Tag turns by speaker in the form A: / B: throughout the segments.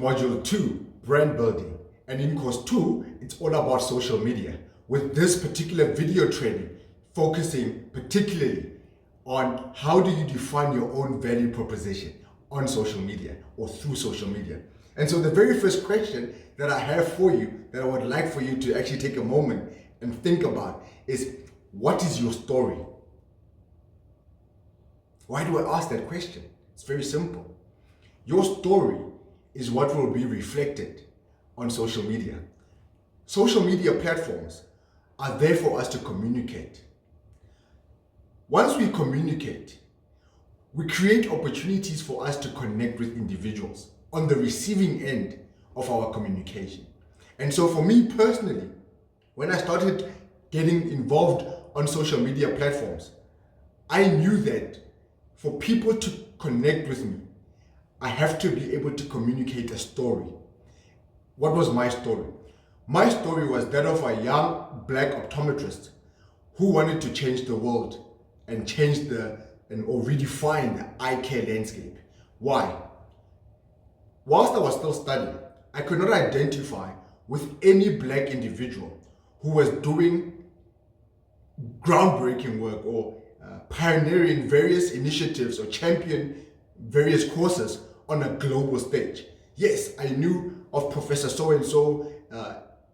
A: module 2, brand building. And in course 2, it's all about social media, with this particular video training focusing particularly on how do you define your own value proposition on social media or through social media. And so the very first question that I have for you, that I would like for you to actually take a moment and think about is, what is your story? Why do I ask that question? It's very simple. Your story is what will be reflected on social media. Social media platforms are there for us to communicate. Once we communicate, we create opportunities for us to connect with individuals on the receiving end of our communication. And so for me personally, when I started getting involved on social media platforms, I knew that for people to connect with me, I have to be able to communicate a story. What was my story? My story was that of a young black optometrist who wanted to change the world and change or redefine the eye care landscape. Why? Whilst I was still studying, I could not identify with any black individual who was doing groundbreaking work or pioneering various initiatives or champion various causes on a global stage. Yes, I knew of Professor so-and-so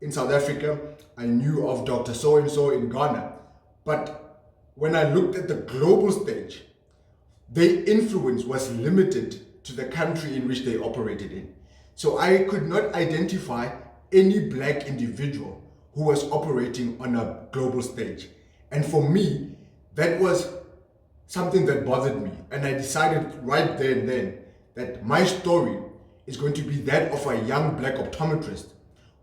A: in South Africa. I knew of Dr. so-and-so in Ghana. But when I looked at the global stage, their influence was limited to the country in which they operated in. So I could not identify any black individual who was operating on a global stage. And for me, that was something that bothered me. And I decided right there and then that my story is going to be that of a young black optometrist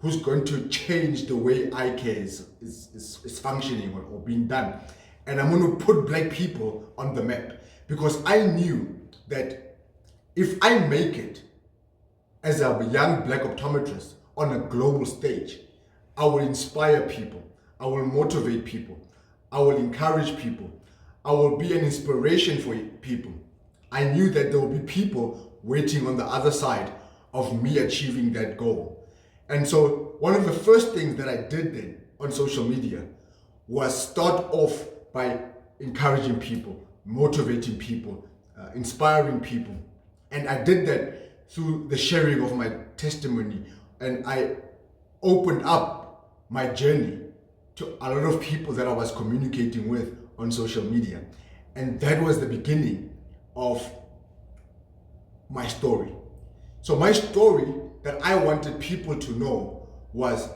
A: who's going to change the way eye care is functioning or being done. And I'm going to put black people on the map, because I knew that if I make it as a young black optometrist on a global stage, I will inspire people, I will motivate people, I will encourage people, I will be an inspiration for people. I knew that there will be people waiting on the other side of me achieving that goal. And so one of the first things that I did then on social media was start off by encouraging people, motivating people, inspiring people. And I did that through the sharing of my testimony. And I opened up my journey to a lot of people that I was communicating with on social media. And that was the beginning of my story. So my story that I wanted people to know was,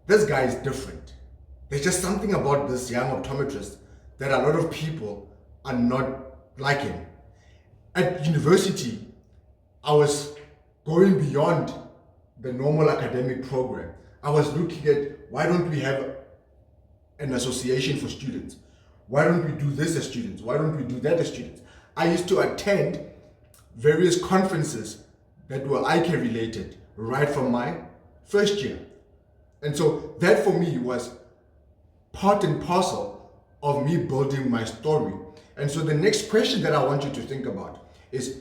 A: this guy is different. There's just something about this young optometrist that a lot of people are not like him. At university, I was going beyond the normal academic program. I was looking at, why don't we have an association for students? Why don't we do this as students? Why don't we do that as students? I used to attend various conferences that were eye care related right from my first year. And so that for me was part and parcel of me building my story. And so the next question that I want you to think about is,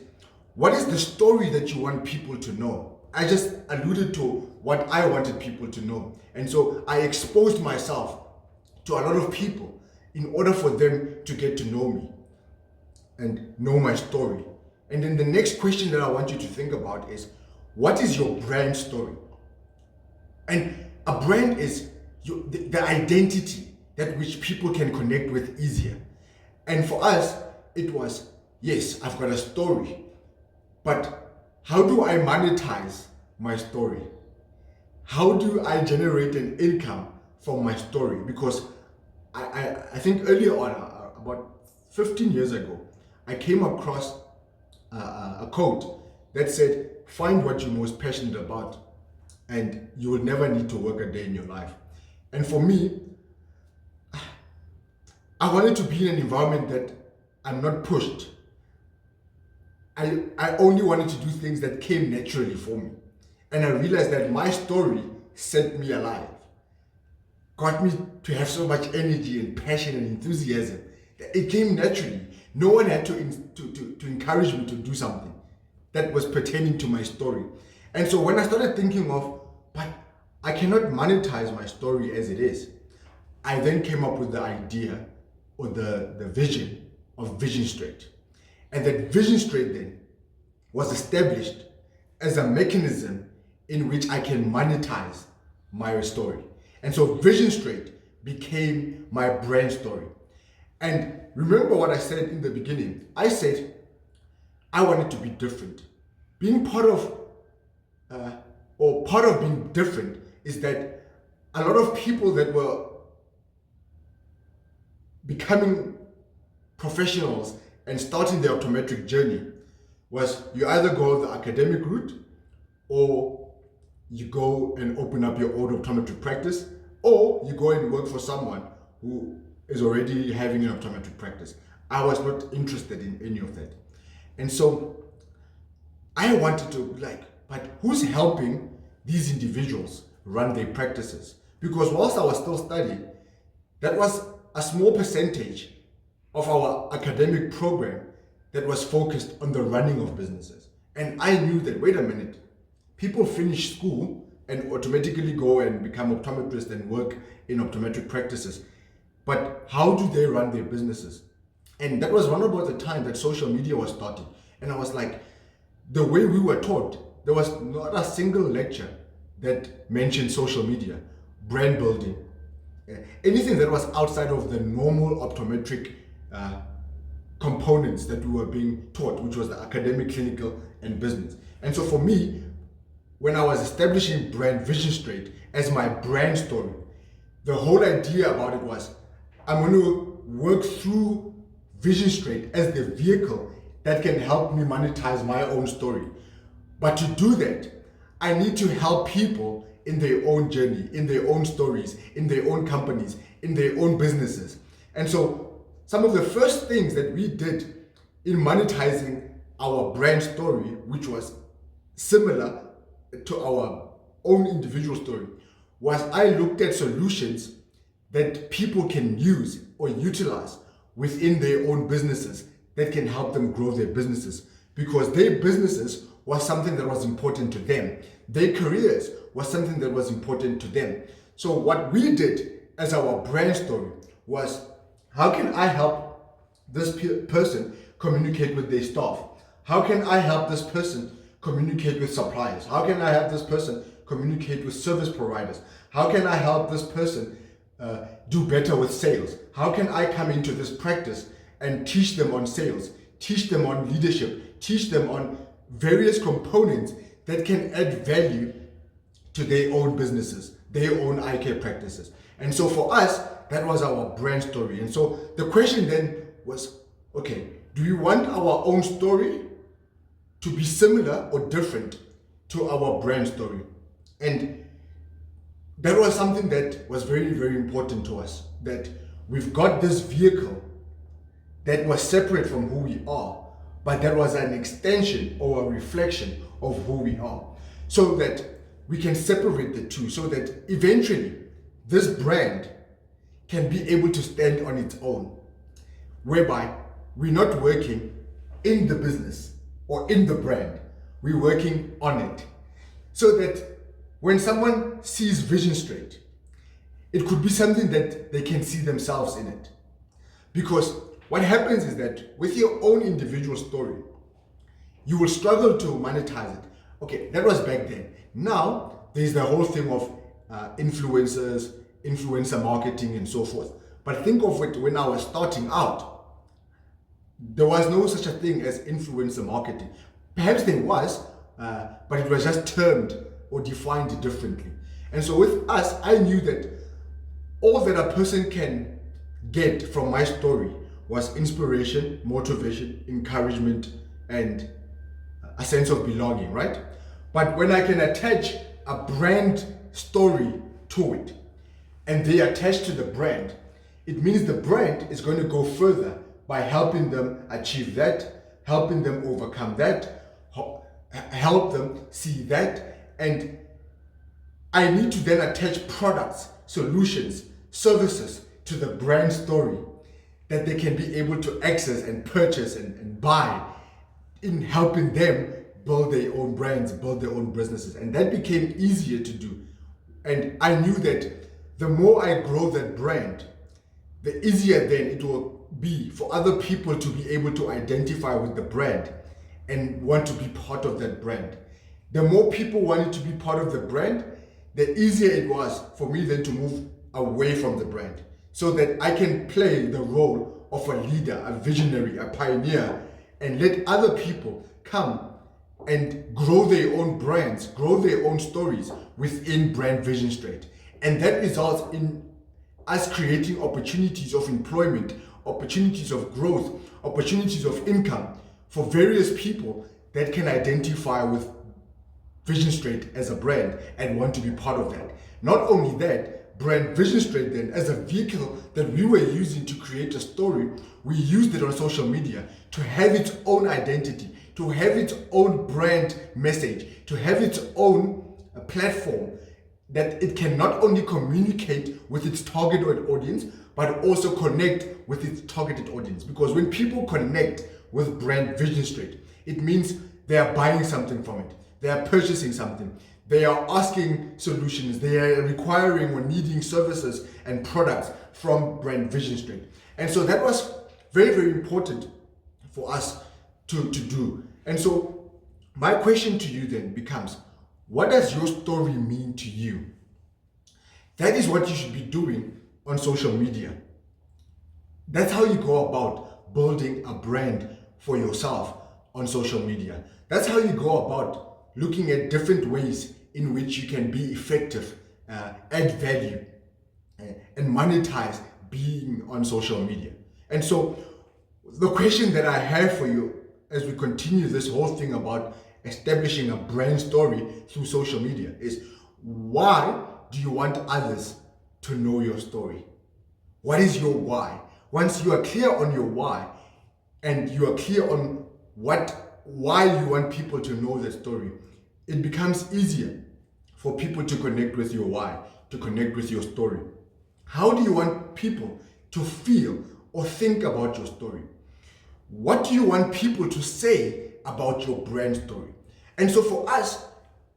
A: what is the story that you want people to know? I just alluded to what I wanted people to know. And so I exposed myself to a lot of people in order for them to get to know me and know my story. And then the next question that I want you to think about is, what is your brand story? And a brand is the identity that which people can connect with easier. And for us, it was, yes, I've got a story, but how do I monetize my story? How do I generate an income from my story? Because I think earlier on, about 15 years ago, I came across a quote that said, find what you're most passionate about and you will never need to work a day in your life. And for me, I wanted to be in an environment that I'm not pushed. I only wanted to do things that came naturally for me. And I realized that my story set me alive, got me to have so much energy and passion and enthusiasm. It came naturally. No one had to encourage me to do something that was pertaining to my story. And so when I started thinking of, but I cannot monetize my story as it is, I then came up with the idea or the vision of Vision Straight. And that Vision Straight then was established as a mechanism in which I can monetize my story. And so Vision Straight became my brand story. And remember what I said in the beginning. I said I wanted to be different. Being part of being different is that a lot of people that were becoming professionals and starting their optometric journey was you either go the academic route, or you go and open up your own optometric practice, or you go and work for someone who is already having an optometric practice. I was not interested in any of that. And so I wanted to but who's helping these individuals run their practices? Because whilst I was still studying, that was a small percentage of our academic program that was focused on the running of businesses. And I knew that, wait a minute, people finish school and automatically go and become optometrists and work in optometric practices. But how do they run their businesses? And that was around about the time that social media was starting. And I was like, the way we were taught, there was not a single lecture that mentioned social media, brand building, anything that was outside of the normal optometric components that we were being taught, which was the academic, clinical, and business. And so for me, when I was establishing brand Vision Straight as my brand story, the whole idea about it was I'm going to work through Vision Straight as the vehicle that can help me monetize my own story. But to do that, I need to help people in their own journey, in their own stories, in their own companies, in their own businesses. And so some of the first things that we did in monetizing our brand story, which was similar to our own individual story, was I looked at solutions that people can use or utilize within their own businesses that can help them grow their businesses, because their businesses was something that was important to them. Their careers was something that was important to them. So what we did as our brand story was, how can I help this person communicate with their staff? How can I help this person communicate with suppliers? How can I help this person communicate with service providers? How can I help this person do better with sales? How can I come into this practice and teach them on sales, teach them on leadership, teach them on various components that can add value to their own businesses, their own eye care practices? And so for us, that was our brand story. And so the question then was, okay, do we want our own story to be similar or different to our brand story? And that was something that was very, very important to us, that we've got this vehicle that was separate from who we are, but that was an extension or a reflection of who we are, so that we can separate the two, so that eventually this brand can be able to stand on its own, whereby we're not working in the business or in the brand, we're working on it. So that when someone sees Vision Straight, it could be something that they can see themselves in it. Because what happens is that with your own individual story, you will struggle to monetize it. Okay, that was back then. Now, there's the whole thing of influencers, influencer marketing, and so forth. But think of it, when I was starting out, there was no such a thing as influencer marketing. Perhaps there was, but it was just termed or defined differently. And so with us, I knew that all that a person can get from my story was inspiration, motivation, encouragement, and a sense of belonging, right? But when I can attach a brand story to it, and they attach to the brand, it means the brand is going to go further by helping them achieve that, helping them overcome that, help them see that. And I need to then attach products, solutions, services to the brand story that they can be able to access and purchase and buy, in helping them build their own brands, build their own businesses. And that became easier to do. And I knew that the more I grow that brand, the easier then it will be for other people to be able to identify with the brand and want to be part of that brand. The more people wanted to be part of the brand, the easier it was for me then to move away from the brand, so that I can play the role of a leader, a visionary, a pioneer, and let other people come and grow their own brands, grow their own stories within Brand Vision Straight. And that results in us creating opportunities of employment, opportunities of growth, opportunities of income for various people that can identify with Vision Straight as a brand and want to be part of that. Not only that, Brand Vision Straight then, as a vehicle that we were using to create a story, we used it on social media to have its own identity, to have its own brand message, to have its own platform that it can not only communicate with its targeted audience, but also connect with its targeted audience. Because when people connect with Brand Vision Straight, it means they are buying something from it. They are purchasing something. They are asking solutions. They are requiring or needing services and products from Brand Vision Straight. And so that was very, very important for us to do. And so my question to you then becomes, what does your story mean to you? That is what you should be doing on social media. That's how you go about building a brand for yourself on social media. That's how you go about looking at different ways in which you can be effective, add value, and monetize being on social media. And so the question that I have for you as we continue this whole thing about establishing a brand story through social media is, why do you want others to know your story? What is your why? Once you are clear on your why and you are clear on why you want people to know the story, it becomes easier for people to connect with your why, to connect with your story. How do you want people to feel or think about your story? What do you want people to say about your brand story? And so for us,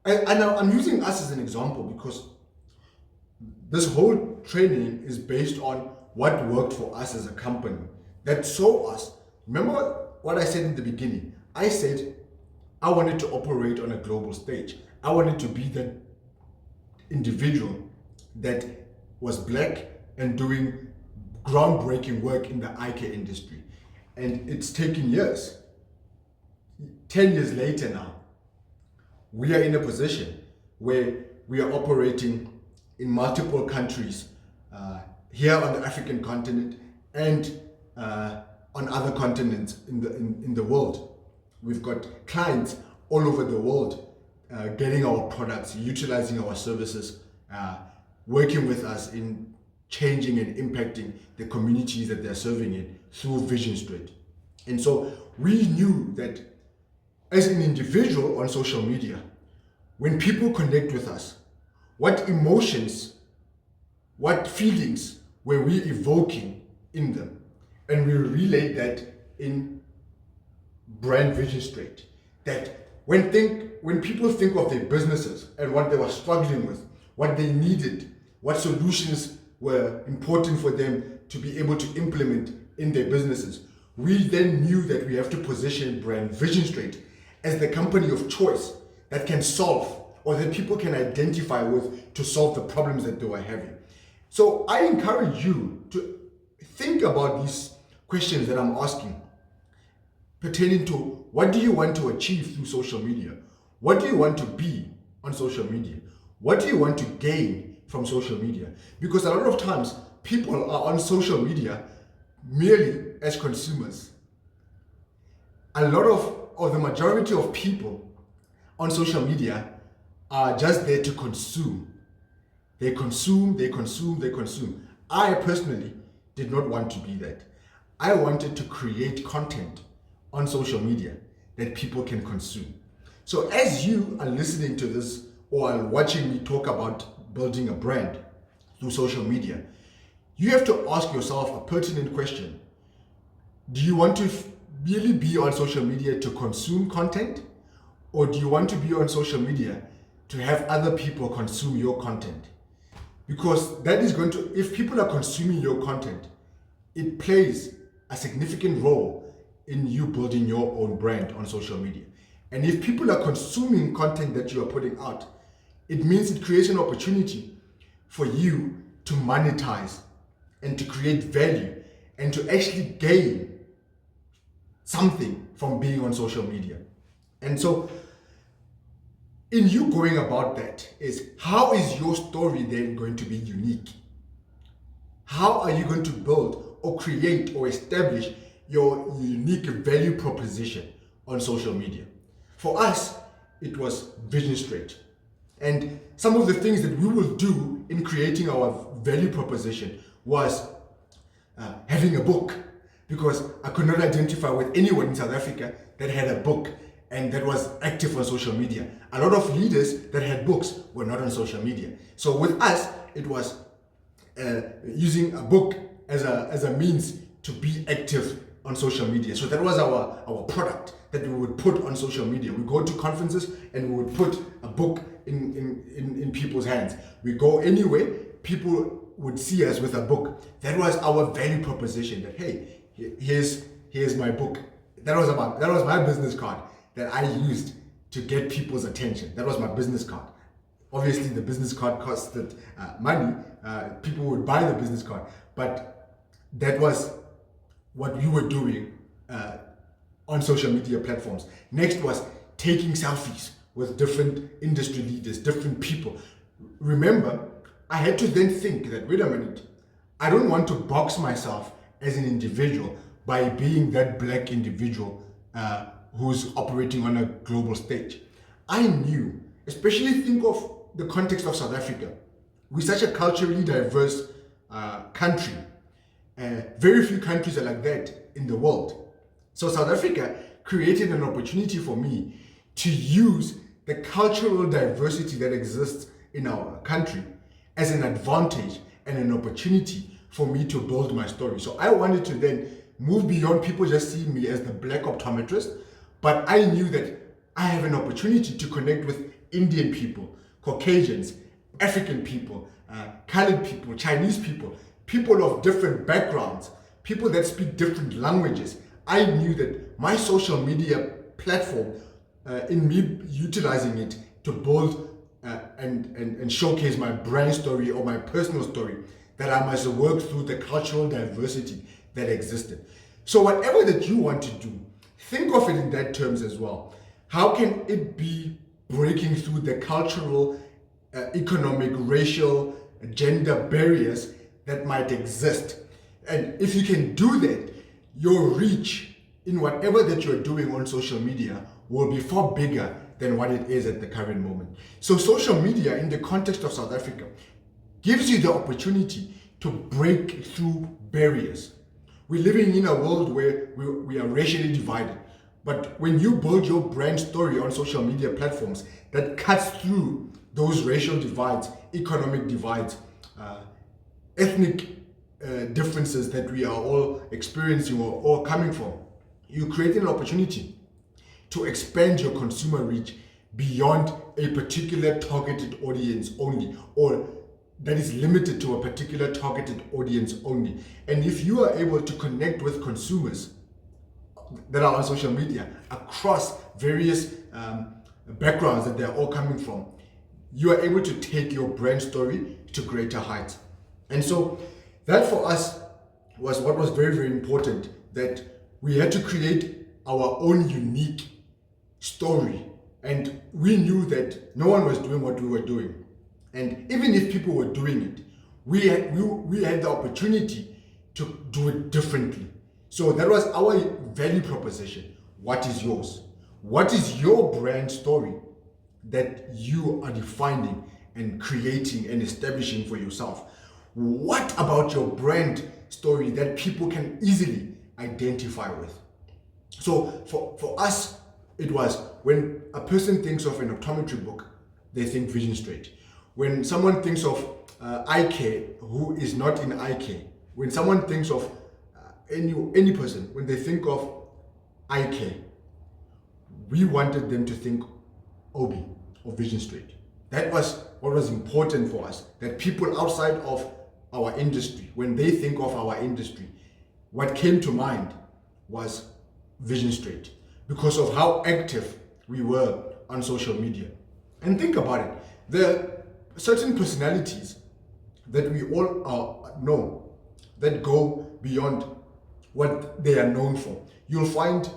A: and I'm using us as an example because this whole training is based on what worked for us as a company that saw us. Remember what I said in the beginning? I said I wanted to operate on a global stage. I wanted to be that individual that was black and doing groundbreaking work in the eye care industry. And it's taken years. 10 years later now, we are in a position where we are operating in multiple countries, here on the African continent and on other continents in the world. We've got clients all over the world getting our products, utilizing our services, working with us in changing and impacting the communities that they're serving in through Vision Straight. And so we knew that as an individual on social media, when people connect with us, what emotions, what feelings were we evoking in them? And we relay that in Brand Vision Straight. That when people think of their businesses and what they were struggling with, what they needed, what solutions were important for them to be able to implement in their businesses, we then knew that we have to position Brand Vision Straight as the company of choice that can solve, or that people can identify with to solve the problems that they were having. So I encourage you to think about these questions that I'm asking pertaining to, what do you want to achieve through social media? What do you want to be on social media? What do you want to gain from social media? Because a lot of times people are on social media merely as consumers. A lot of, or the majority of people on social media are just there to consume. They consume, they consume, they consume. I personally did not want to be that. I wanted to create content on social media that people can consume. So as you are listening to this or are watching me talk about building a brand through social media, you have to ask yourself a pertinent question. Do you want to really be on social media to consume content? Or do you want to be on social media to have other people consume your content? Because that is going to, if people are consuming your content, it plays a significant role in you building your own brand on social media. And if people are consuming content that you are putting out, it means it creates an opportunity for you to monetize and to create value and to actually gain something from being on social media. And so in you going about that is, how is your story then going to be unique? How are you going to build or create or establish your unique value proposition on social media? For us, it was Vision Straight. And some of the things that we will do in creating our value proposition was having a book, because I could not identify with anyone in South Africa that had a book and that was active on social media. A lot of leaders that had books were not on social media. So with us, it was using a book as a means to be active on social media. So that was our product that we would put on social media. We go to conferences and we would put a book in people's hands. We go anywhere, people would see us with a book. That was our value proposition, that hey, here's my book. That was my business card that I used to get people's attention. That was my business card. Obviously, the business card costed money. People would buy the business card, but that was what we were doing on social media platforms. Next was taking selfies with different industry leaders, different people. Remember, I had to then think that, wait a minute, I don't want to box myself as an individual by being that black individual who's operating on a global stage. I knew, especially think of the context of South Africa. We're such a culturally diverse country. Very few countries are like that in the world. So South Africa created an opportunity for me to use the cultural diversity that exists in our country as an advantage and an opportunity for me to build my story. So I wanted to then move beyond people just seeing me as the black optometrist, but I knew that I have an opportunity to connect with Indian people, Caucasians, African people, colored people, Chinese people, people of different backgrounds, people that speak different languages. I knew that my social media platform, in me utilizing it to build and showcase my brand story or my personal story, that I must work through the cultural diversity that existed. So whatever that you want to do, think of it in that terms as well. How can it be breaking through the cultural, economic, racial, gender barriers that might exist? And if you can do that, your reach in whatever that you're doing on social media will be far bigger than what it is at the current moment. So social media in the context of South Africa gives you the opportunity to break through barriers. We're living in a world where we are racially divided. But when you build your brand story on social media platforms that cuts through those racial divides, economic divides, ethnic differences that we are all experiencing or all coming from, you create an opportunity to expand your consumer reach beyond a particular targeted audience only, or that is limited to a particular targeted audience only. And if you are able to connect with consumers that are on social media across various backgrounds that they're all coming from, you are able to take your brand story to greater heights. And so that for us was what was very, very important, that we had to create our own unique story. And we knew that no one was doing what we were doing. And even if people were doing it, we had the opportunity to do it differently. So that was our value proposition. What is yours? What is your brand story that you are defining and creating and establishing for yourself? What about your brand story that people can easily identify with? So for us, it was when a person thinks of an optometry book, they think Vision Straight. When someone thinks of eye care, who is not in eye care, when someone thinks of any person, when they think of eye care, we wanted them to think Obi or Vision Straight. That was what was important for us, that people outside of our industry, when they think of our industry, what came to mind was Vision Straight, because of how active we were on social media. And think about it, there are certain personalities that we all know that go beyond what they are known for. You'll find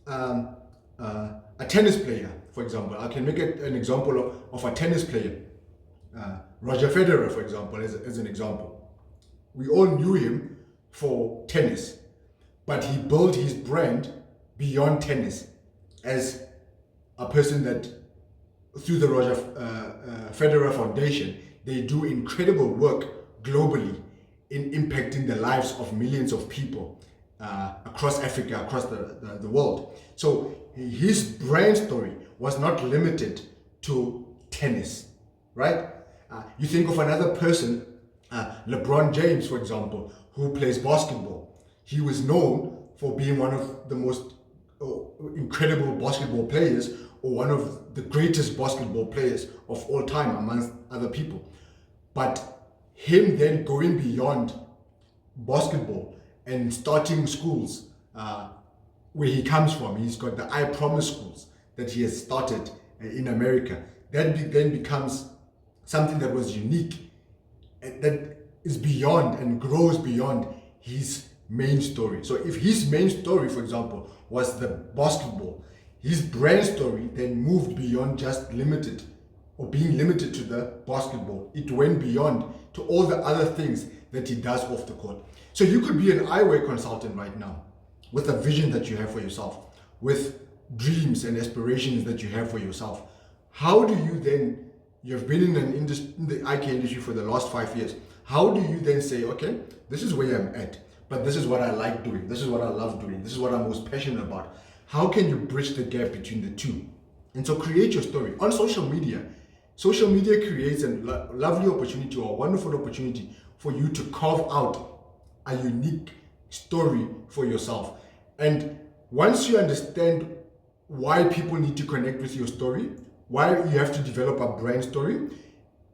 A: a tennis player, for example. I can make an example of a tennis player. Roger Federer, for example, as an example. We all knew him for tennis, but he built his brand beyond tennis as a person that, through the Roger Federer Foundation, they do incredible work globally in impacting the lives of millions of people across Africa, across the world. So his brand story was not limited to tennis, right? You think of another person, LeBron James, for example, who plays basketball. He was known for being one of the most incredible basketball players, or one of the greatest basketball players of all time, amongst other people. But him then going beyond basketball and starting schools where he comes from, he's got the I Promise schools that he has started in America. That then becomes something that was unique, and that is beyond and grows beyond his main story. So if his main story, for example, was the basketball, his brand story then moved beyond just limited or being limited to the basketball. It went beyond to all the other things that he does off the court. So you could be an eyewear consultant right now with a vision that you have for yourself, with dreams and aspirations that you have for yourself. How do you then, you've been in the eye care industry for the last 5 years, how do you then say, okay, this is where I'm at, but this is what I like doing, this is what I love doing, this is what I'm most passionate about. How can you bridge the gap between the two? And so create your story. On social media creates a lovely opportunity, or a wonderful opportunity for you to carve out a unique story for yourself. And once you understand why people need to connect with your story, why you have to develop a brand story,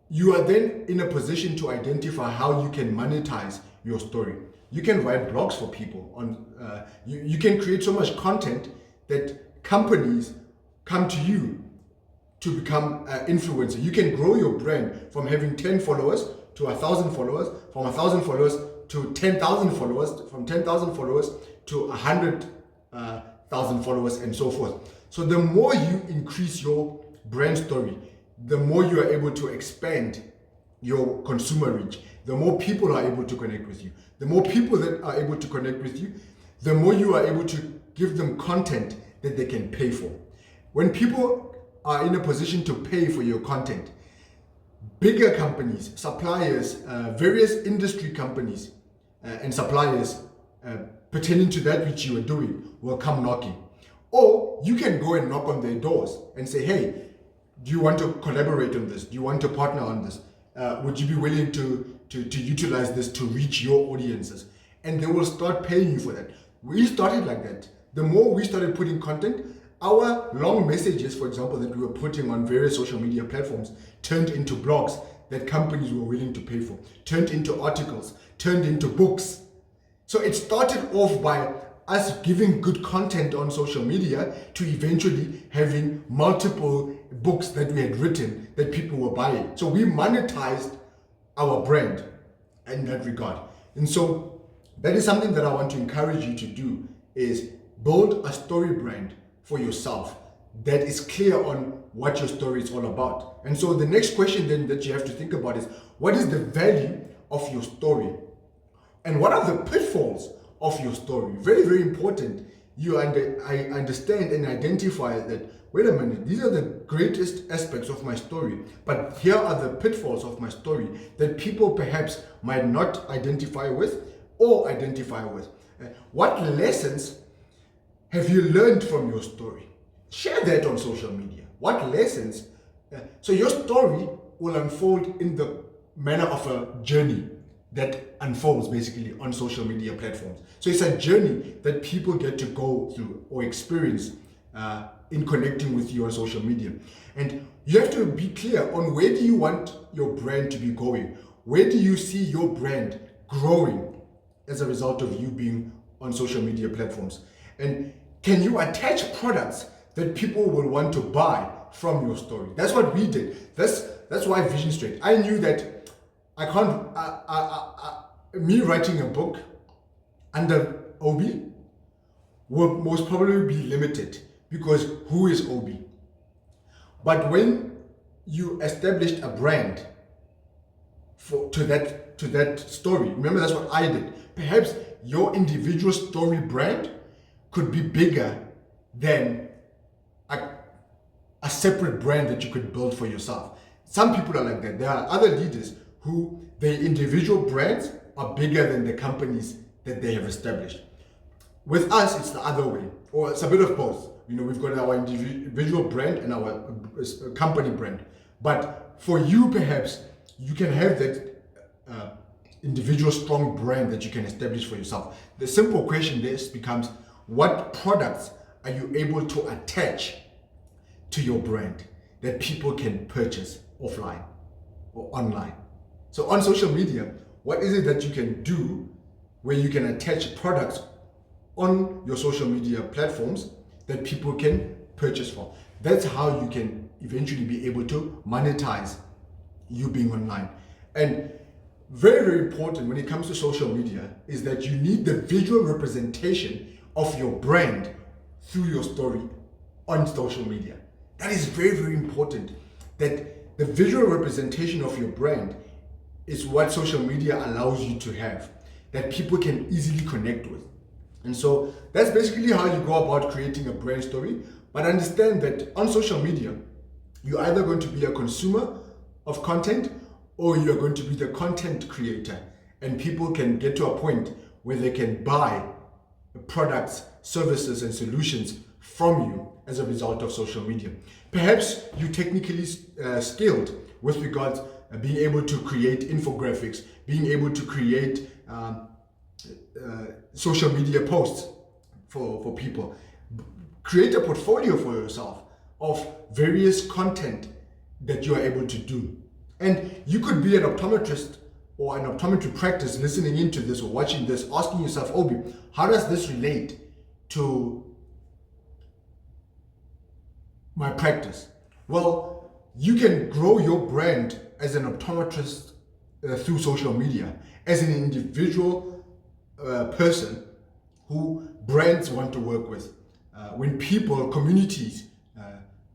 A: you are then in a position to identify how you can monetize your story. You can write blogs for people. You can create so much content that companies come to you to become an influencer. You can grow your brand from having 10 followers to 1,000 followers, from 1,000 followers to 10,000 followers, from 10,000 followers to 100,000 followers, and so forth. So the more you increase your brand story, the more you are able to expand your consumer reach, the more people are able to connect with you. The more people that are able to connect with you, the more you are able to give them content that they can pay for. When people are in a position to pay for your content, bigger companies, suppliers, various industry companies and suppliers pertaining to that which you are doing will come knocking. Or you can go and knock on their doors and say, hey, do you want to collaborate on this? Do you want to partner on this? Would you be willing to utilize this to reach your audiences? And they will start paying you for that. We started like that. The more we started putting content, our long messages, for example, that we were putting on various social media platforms turned into blogs that companies were willing to pay for, turned into articles, turned into books. So it started off by us giving good content on social media to eventually having multiple books that we had written that people were buying. So we monetized our brand in that regard. And so that is something that I want to encourage you to do, is build a story brand for yourself that is clear on what your story is all about. And so the next question then that you have to think about is, what is the value of your story? And what are the pitfalls of your story? Very, very important. I understand and identify that, wait a minute, these are the greatest aspects of my story, but here are the pitfalls of my story that people perhaps might not identify with or identify with. What lessons have you learned from your story? Share that on social media. What lessons? So your story will unfold in the manner of a journey that unfolds basically on social media platforms. So it's a journey that people get to go through or experience in connecting with you on social media. And you have to be clear on where do you want your brand to be going? Where do you see your brand growing as a result of you being on social media platforms? And can you attach products that people will want to buy from your story? That's what we did. That's why Vision Straight. I knew that I can't, me writing a book under Obi will most probably be limited, because who is Obi? But when you established a brand to that story, remember that's what I did. Perhaps your individual story brand could be bigger than a separate brand that you could build for yourself. Some people are like that. There are other leaders who their individual brands are bigger than the companies that they have established. With us, it's the other way, or it's a bit of both. We've got our individual brand and our company brand. But for you, perhaps, you can have that individual strong brand that you can establish for yourself. The simple question there becomes, what products are you able to attach to your brand that people can purchase offline or online? So on social media, what is it that you can do where you can attach products on your social media platforms that people can purchase from? That's how you can eventually be able to monetize you being online. And very, very important when it comes to social media is that you need the visual representation of your brand through your story on social media. That is very, very important, that the visual representation of your brand is what social media allows you to have, that people can easily connect with. And so that's basically how you go about creating a brand story. But understand that on social media, you're either going to be a consumer of content or you're going to be the content creator. And people can get to a point where they can buy products, services, and solutions from you as a result of social media. Perhaps you technically skilled with regards being able to create infographics, being able to create social media posts for people. Create a portfolio for yourself of various content that you are able to do. And you could be an optometrist or an optometry practice listening into this or watching this, asking yourself, Obi, how does this relate to my practice? Well, you can grow your brand as an optometrist through social media, as an individual person who brands want to work with. When people, communities,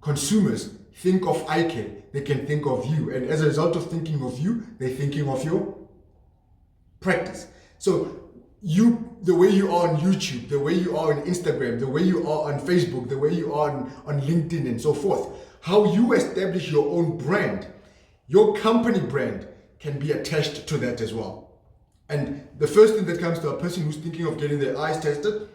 A: consumers think of eye care, they can think of you. And as a result of thinking of you, they're thinking of your practice. So the way you are on YouTube, the way you are on Instagram, the way you are on Facebook, the way you are on LinkedIn and so forth, how you establish your own brand, your company brand can be attached to that as well. And the first thing that comes to a person who's thinking of getting their eyes tested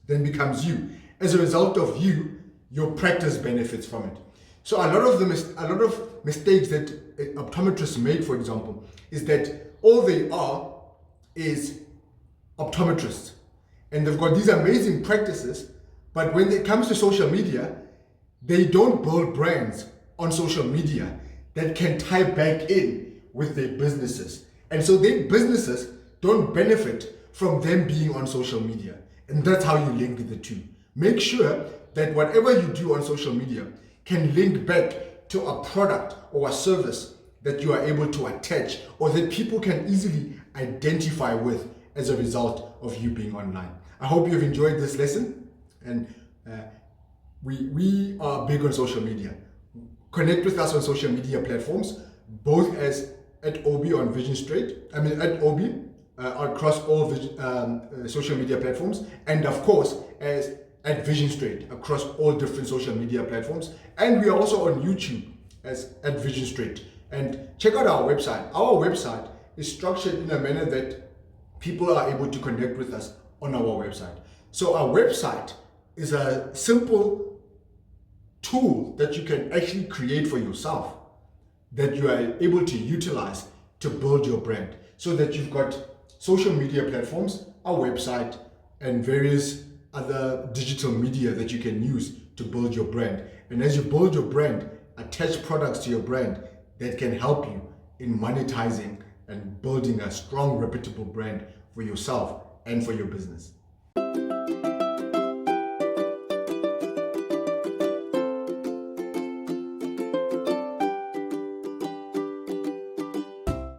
A: then becomes you. As a result of you, your practice benefits from it. So a lot of mistakes that optometrists make, for example, is that all they are is optometrists. And they've got these amazing practices, but when it comes to social media, they don't build brands on social media that can tie back in with their businesses. And so their businesses don't benefit from them being on social media. And that's how you link the two. Make sure that whatever you do on social media can link back to a product or a service that you are able to attach or that people can easily identify with as a result of you being online. I hope you've enjoyed this lesson, and we are big on social media. Connect with us on social media platforms, both as at Obi on Vision Straight, at Obi across all social media platforms, and of course as at Vision Straight across all different social media platforms. And we are also on YouTube as at Vision Straight. And check out our website. Our website is structured in a manner that people are able to connect with us on our website. So our website is a simple tool that you can actually create for yourself, that you are able to utilize to build your brand, so that you've got social media platforms, our website, and various other digital media that you can use to build your brand. And as you build your brand, attach products to your brand that can help you in monetizing and building a strong, reputable brand for yourself and for your business.